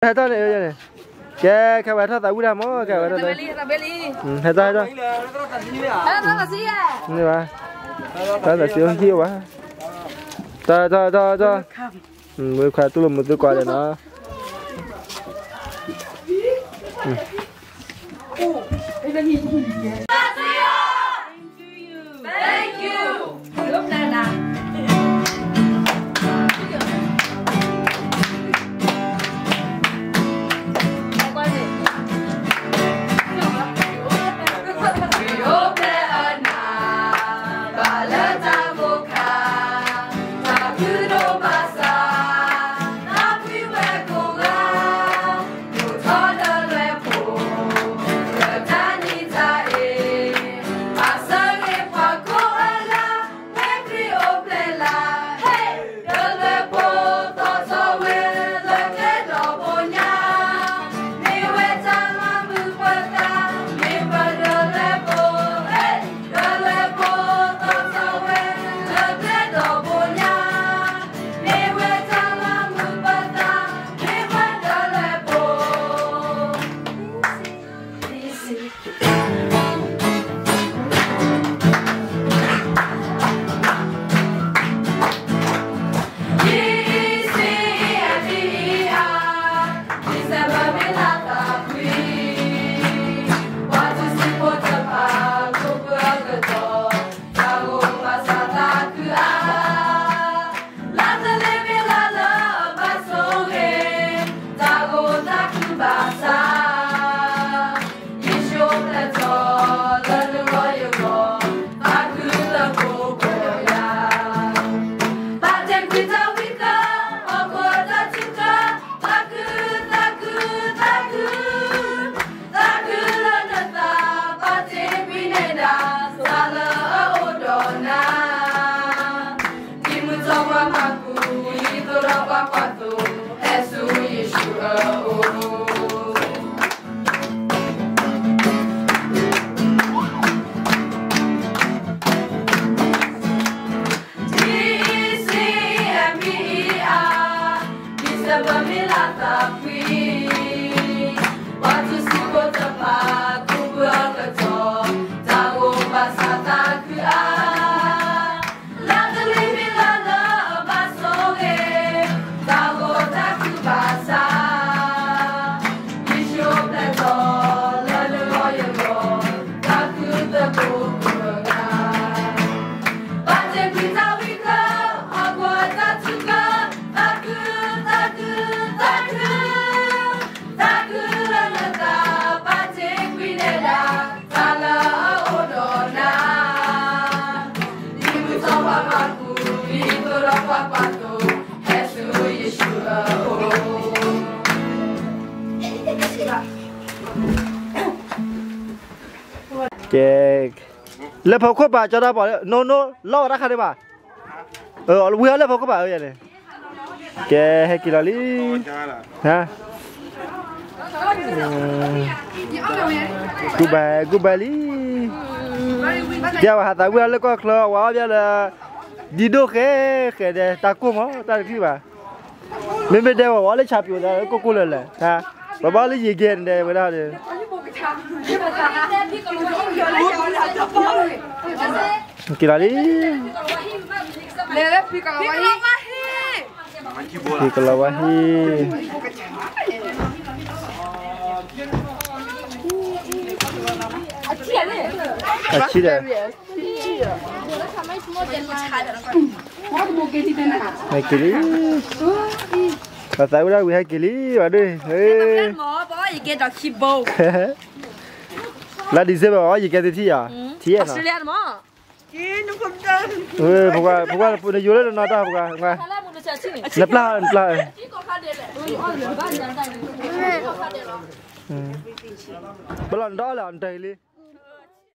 Hai ta này, cái khai thác tại Uda mó khai thác tại. Hai ta. Này ba. Ta là siêu hiu quá. Ta. Mới khai tôi làm một tôi qua để nó. Thank you. Lúc này nào. Cái lớp học cấp ba cho ta bảo no lo ra khai đi bà vừa lớp học cấp ba vậy này cái hay kỳ lali ha gu ba li giờ mà ta vừa lớp có khlo quá giờ là đi đâu cái để ta cũng mà ta cái bà mình bây giờ mà lấy chạpอยู่là côเลยha bà lấy gì kia để bây giờ thì Kilali. Pikalawahi. अच्छी है। Hai kili. Tahu dah, hai kili, aduh. Là đi xem bảo gì cái gì à? Thì à? Australia mà. Bukan punya jualan dan ada bukan. Lepla. Belum dah lah, antai li.